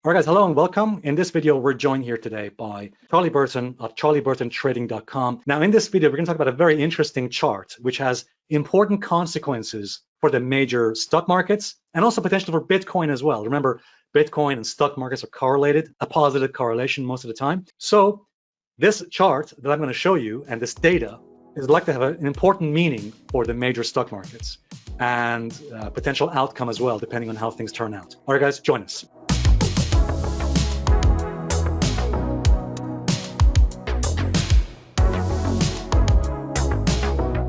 All right, guys, hello and welcome. In this video, we're joined here today by Charlie Burton of charlieburtontrading.com. Now, in this video, we're going to talk about a very interesting chart, which has important consequences for the major stock markets and also potentially for Bitcoin as well. Remember, Bitcoin and stock markets are correlated, a positive correlation most of the time. So this chart that I'm going to show you and this data is likely to have an important meaning for the major stock markets and potential outcome as well, depending on how things turn out. All right, guys, join us.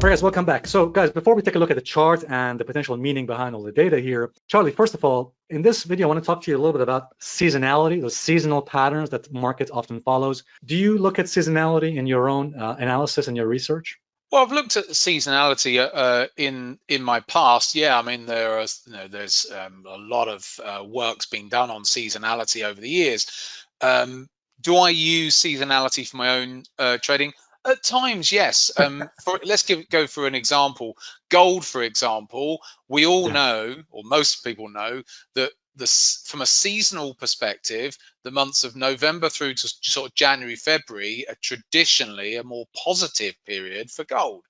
All right, guys, welcome back. So guys, before we take a look at the chart and the potential meaning behind all the data here, Charlie, first of all, in this video, I want to talk to you a little bit about seasonality, those seasonal patterns that the market often follows. Do you look at seasonality in your own analysis and your research? Well, I've looked at seasonality in my past. Yeah, I mean there's a lot of work's been done on seasonality over the years. Do I use seasonality for my own trading? At times, yes. Let's go for an example. Gold, for example, we all know, or most people know, that from a seasonal perspective, the months of November through to sort of January, February are traditionally a more positive period for gold.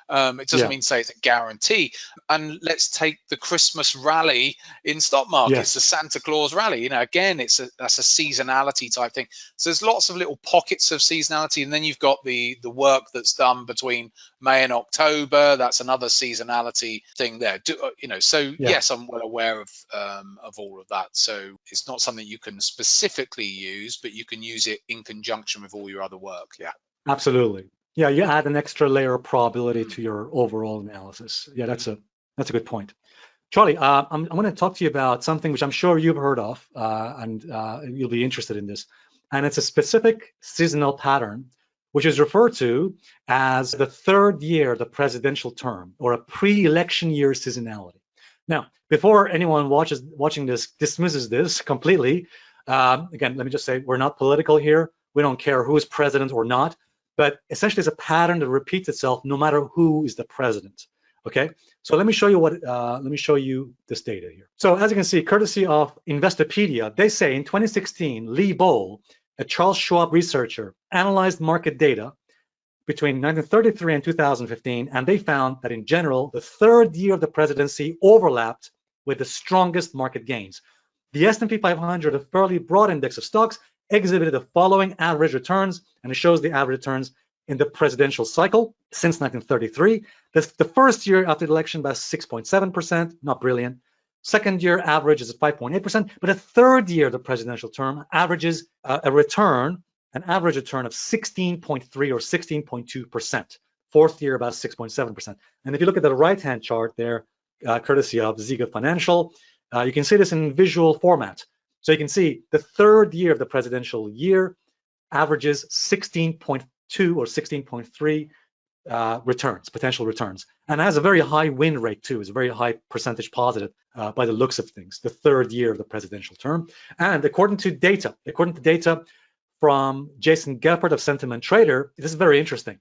It doesn't mean to say it's a guarantee. And let's take the Christmas rally in stock markets, the Santa Claus rally. You know, again, that's a seasonality type thing. So there's lots of little pockets of seasonality, and then you've got the work that's done between May and October. That's another seasonality thing there. Yes, I'm well aware of all of that. So it's not something you can specifically use, but you can use it in conjunction with all your other work. Yeah, absolutely. Yeah, you add an extra layer of probability to your overall analysis. Yeah, that's a good point. Charlie, I'm going to talk to you about something which I'm sure you've heard of, and you'll be interested in this. And it's a specific seasonal pattern, which is referred to as the third year of the presidential term, or a pre-election year seasonality. Now, before anyone watching this dismisses this completely, again, let me just say we're not political here. We don't care who is president or not, but essentially it's a pattern that repeats itself no matter who is the president. Okay, so let me show you this data here. So as you can see, courtesy of Investopedia, they say in 2016, Lee Bohl, a Charles Schwab researcher, analyzed market data between 1933 and 2015, and they found that in general, the third year of the presidency overlapped with the strongest market gains. The S&P 500, a fairly broad index of stocks, exhibited the following average returns, and it shows the average returns in the presidential cycle since 1933. The first year after the election by 6.7%, not brilliant. Second year average is 5.8%, but a third year of the presidential term averages an average return of 16.3 or 16.2%. Fourth year about 6.7%. And if you look at the right-hand chart there, courtesy of Ziga Financial, you can see this in visual format. So you can see the third year of the presidential year averages 16.2 or 16.3 potential returns, and has a very high win rate too. It's a very high percentage positive by the looks of things, the third year of the presidential term. And according to data from Jason Geppert of Sentiment Trader, this is very interesting.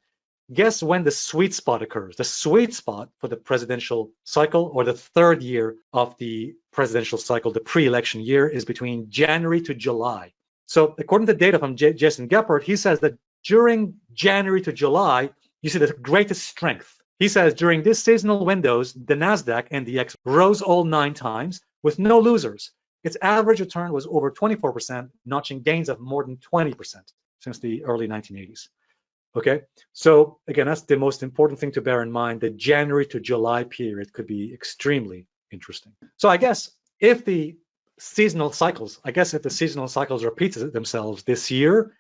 Guess when the sweet spot occurs? The sweet spot for the presidential cycle, or the third year of the presidential cycle, the pre-election year, is between January to July. So according to data from Jason Geppert, he says that during January to July, you see the greatest strength. He says during this seasonal windows, the NASDAQ NDX rose all 9 times with no losers. Its average return was over 24%, notching gains of more than 20% since the early 1980s. Okay, so again, that's the most important thing to bear in mind. The January to July period could be extremely interesting. So I guess if the seasonal cycles repeat themselves this year,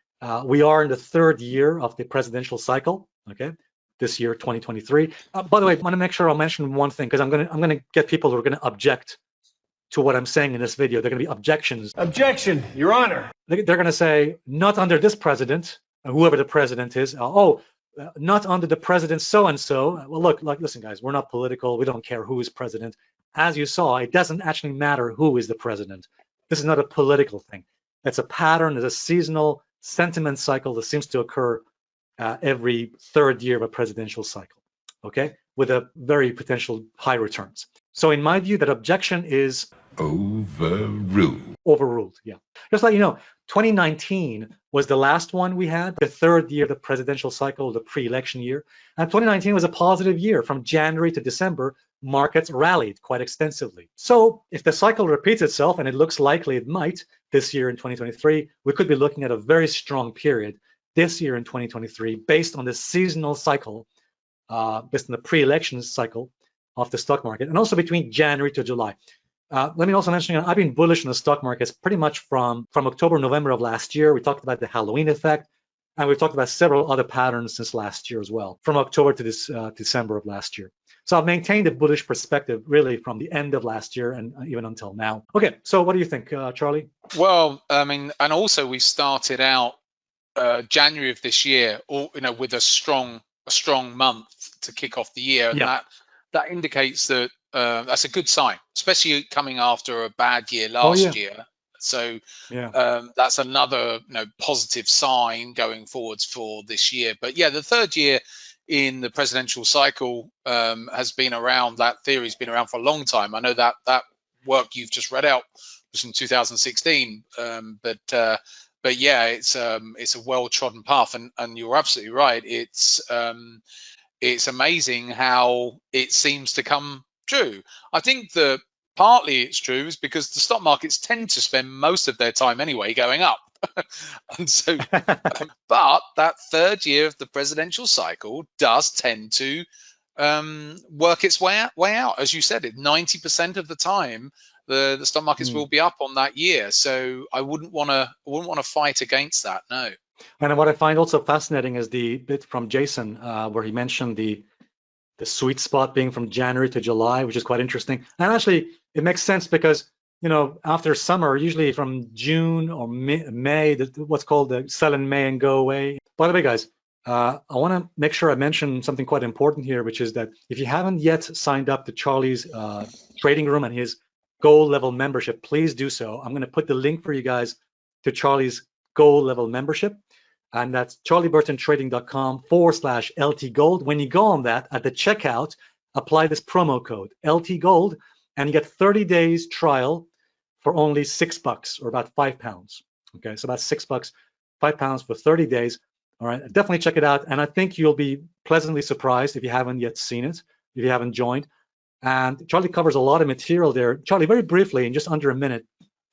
we are in the third year of the presidential cycle. Okay, this year 2023. By the way, I want to make sure I'll mention one thing, because I'm gonna get people who are gonna object to what I'm saying in this video. They're gonna be objections. Objection, Your Honor. They're gonna say, not under this president, whoever the president is. Not under the president so-and-so. Well, look, listen, guys, we're not political. We don't care who is president. As you saw, it doesn't actually matter who is the president. This is not a political thing. It's a pattern. It's a seasonal sentiment cycle that seems to occur every third year of a presidential cycle, okay, with a very potential high returns. So in my view, that objection is overruled. Yeah. Just like, 2019 was the last one we had, the third year of the presidential cycle, the pre-election year. And 2019 was a positive year. From January to December, markets rallied quite extensively. So if the cycle repeats itself, and it looks likely it might this year in 2023, we could be looking at a very strong period this year in 2023 based on the seasonal cycle, based on the pre-election cycle of the stock market, and also between January to July. Let me also mention, I've been bullish on the stock markets pretty much from October, November of last year. We talked about the Halloween effect, and we've talked about several other patterns since last year as well, from October to this December of last year. So I've maintained a bullish perspective really from the end of last year and even until now. Okay, so what do you think, Charlie? Well, I mean, and also we started out January of this year, with a strong month to kick off the year, and that indicates that that's a good sign, especially coming after a bad year last year. So that's another positive sign going forwards for this year. But yeah, the third year in the presidential cycle has been around. That theory's been around for a long time. I know that work you've just read out was in 2016, but yeah, it's a well-trodden path, and you're absolutely right. It's amazing how it seems to come true. I think that partly it's true is because the stock markets tend to spend most of their time anyway going up. And so, but that third year of the presidential cycle does tend to work its way out. As you said, 90% of the time, the stock markets will be up on that year. So I wouldn't want to fight against that. No. And what I find also fascinating is the bit from Jason where he mentioned the sweet spot being from January to July, which is quite interesting. And actually, it makes sense because after summer, usually from June or May, what's called the sell in May and go away. By the way, guys, I want to make sure I mention something quite important here, which is that if you haven't yet signed up to Charlie's trading room and his gold level membership, please do so. I'm going to put the link for you guys to Charlie's gold level membership. And that's charlieburtontrading.com/LT Gold. When you go on that, at the checkout, apply this promo code LT Gold, and you get 30 days trial for only $6 or about £5. Okay, so about $6, £5 for 30 days. All right, definitely check it out. And I think you'll be pleasantly surprised if you haven't yet seen it, if you haven't joined. And Charlie covers a lot of material there. Charlie, very briefly, in just under a minute,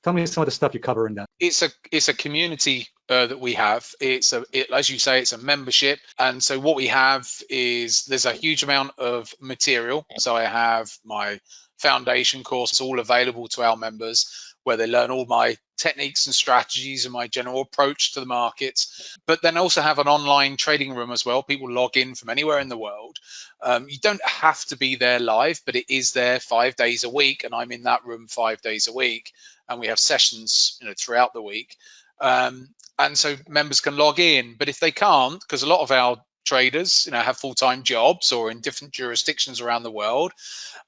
tell me some of the stuff you cover in that. It's a community that we have. As you say, it's a membership. And so what we have is there's a huge amount of material. So I have my foundation course all available to our members, where they learn all my techniques and strategies and my general approach to the markets. But then also have an online trading room as well. People log in from anywhere in the world. You don't have to be there live, but it is there 5 days a week, and I'm in that room 5 days a week, and we have sessions throughout the week. And so members can log in, but if they can't, because a lot of our traders have full-time jobs or in different jurisdictions around the world,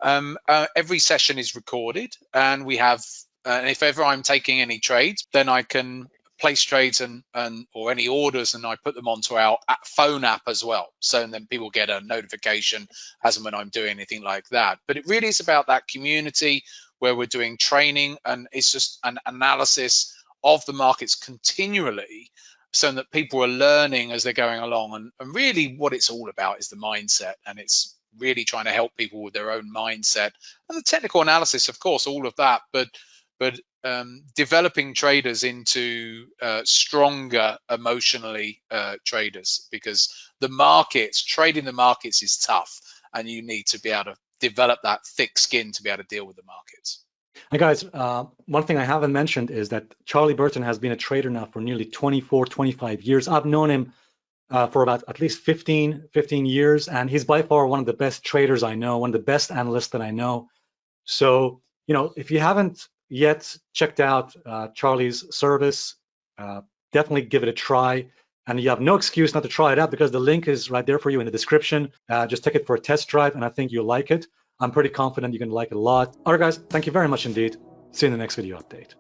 every session is recorded, and we have and if ever I'm taking any trades, then I can place trades or any orders, and I put them onto our phone app as well. So then people get a notification as and when I'm doing anything like that. But it really is about that community where we're doing training, and it's just an analysis of the markets continually, so that people are learning as they're going along. And really what it's all about is the mindset, and it's really trying to help people with their own mindset and the technical analysis, of course, all of that, but developing traders into stronger emotionally traders, because trading the markets is tough, and you need to be able to develop that thick skin to be able to deal with the markets. And guys, one thing I haven't mentioned is that Charlie Burton has been a trader now for nearly 24, 25 years. I've known him for about at least 15 years, and he's by far one of the best traders I know, one of the best analysts that I know. So, if you haven't yet checked out Charlie's service, definitely give it a try. And you have no excuse not to try it out, because the link is right there for you in the description. Just take it for a test drive, and I think you'll like it. I'm pretty confident you're going to like it a lot. All right, guys, thank you very much indeed. See you in the next video update.